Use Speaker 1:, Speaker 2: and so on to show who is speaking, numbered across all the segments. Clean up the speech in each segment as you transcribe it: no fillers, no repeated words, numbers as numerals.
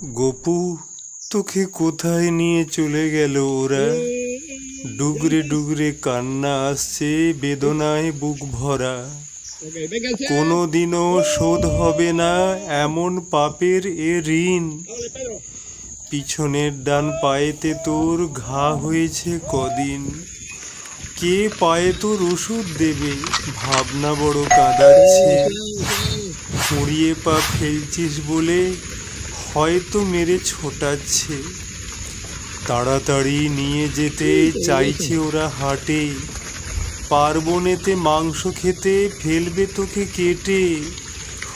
Speaker 1: গোপু, তোকে কোথায় নিয়ে চলে গেল ওরা? ডুগরে ডুগরে কান্না আসছে, বেদনায় বুক ভরা। কোনো দিনও শোধ হবে না এমন পাপের এ ঋণ। পিছনের ডান পায়েতে তোর ঘা হয়েছে কদিন। কে পায়ে তোর ওষুধ দেবে, ভাবনা বড় কাঁদাচ্ছে। খুঁড়িয়ে পা ফেলছিস বলে হয়তো মেরে ছোটাচ্ছে। তাড়াতাড়ি নিয়ে যেতে চাইছে ওরা হাটে। পার্বণেতে মাংস খেতে ফেলবে তোকে কেটে।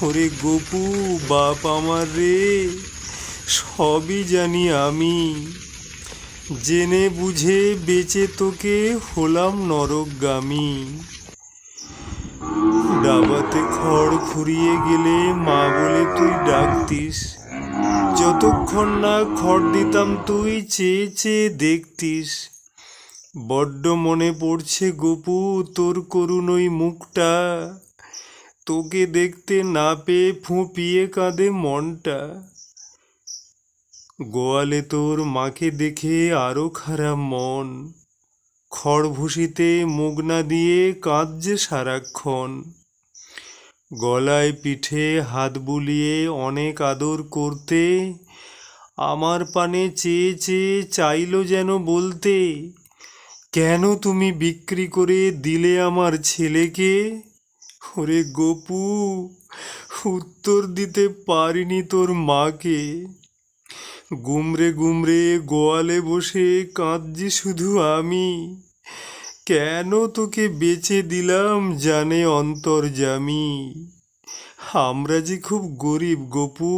Speaker 1: ওরে গোপু, বাপ আমার রে, সবই জানি আমি। জেনে বুঝে বেঁচে তোকে হলাম নরকগামী। ডাবাতে খড় ফুরিয়ে গেলে মা বলে তুই ডাকতিস। যতক্ষণ না খড় দিতাম তুই চেয়ে চেয়ে দেখতিস। বড্ড মনে পড়ছে গোপু তোর করুণ ওই মুখটা। তোকে দেখতে না পেয়ে ফুঁপিয়ে কাঁদে মনটা। গোয়ালে তোর মাকে দেখে আরো খারাপ মন। খড় ভুসিতে মুখ না দিয়ে কাঁদছে সারাক্ষণ। গলায় পিঠে হাত বুলিয়ে অনেক আদর করতে, আমার পানে চেয়ে চেয়ে চাইল যেন বলতে, কেন তুমি বিক্রি করে দিলে আমার ছেলেকে? ওরে গোপু, উত্তর দিতে পারিনি তোর মাকে। গুমরে গুমরে গোয়ালে বসে কাঁদছি শুধু আমি। কেন তোকে বেচে দিলাম জানে অন্তর্যামী। আমরা যে খুব গরিব গোপু,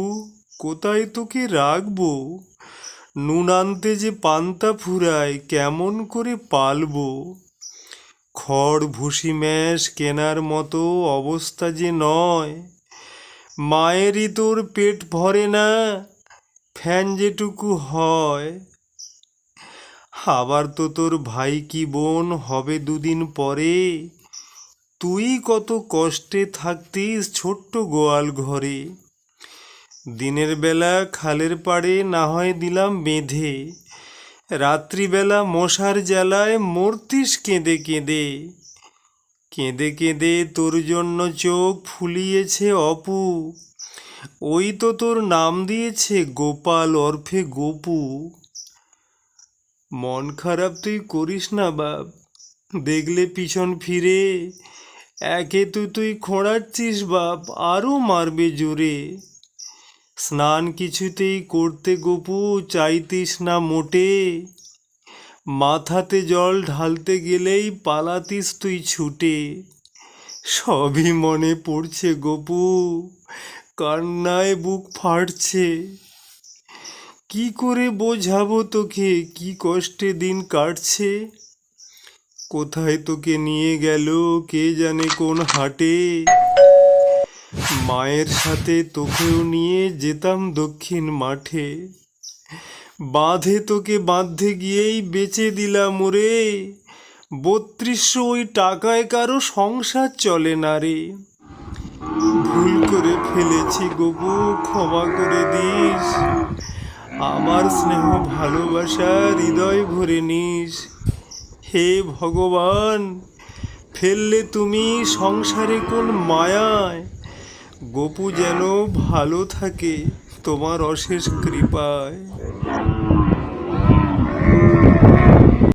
Speaker 1: কোথায় তোকে রাখবো? নুন আনতে যে পান্তা ফুরায়, কেমন করে পালবো? খড় ভুসি ম্যাশ কেনার মতো অবস্থা যে নয়। মায়েরই তোর পেট ভরে না, ফ্যান যেটুকু হয়। আবার তো তোর ভাই কি বোন হবে দুদিন পরে। তুই কত কষ্টে থাকতিস ছোট্ট গোয়াল ঘরে। দিনের বেলা খালের পাড়ে না হয় দিলাম বেঁধে, রাত্রিবেলা মশার জ্বালায় মরতিস কেঁদে কেঁদে। কেঁদে কেঁদে তোর জন্য চোখ ফুলিয়েছে অপু। ওই তো তোর নাম দিয়েছে গোপাল ওরফে গোপু। মন খারাপ তুই করিস না বাপ, দেখলে পিছন ফিরে। একে তুই খোঁড়াচ্ছিস বাপ, আরও মারবে জোরে। স্নান কিছুতেই করতে গোপু চাইতিস না মোটে। মাথাতে জল ঢালতে গেলেই পালাতিস তুই ছুটে। সবই মনে পড়ছে গোপু, কান্নায় বুক ফাটছে। কি করে বোঝাবো তোকে কি কষ্টে দিন কাটছে। কোথায় তোকে নিয়ে গেল কে জানে কোন হাটে। মায়ের সাথে তোকেও নিয়ে যেতাম দক্ষিণ মাঠে। বাঁধে তোকে বাঁধতে গিয়েই বেচে দিলাম ওরে। ৩২০০ ওই টাকায় কারো সংসার চলে না রে। ভুল করে ফেলেছি গোপু, ক্ষমা করে দিস। আমার স্নেহ ভালোবাসা হৃদয় ভরে নিস। হে ভগবান, ফেললে তুমি সংসারে কোন মায়ায়। গোপু যেন ভালো থাকে তোমার অশেষ কৃপায়।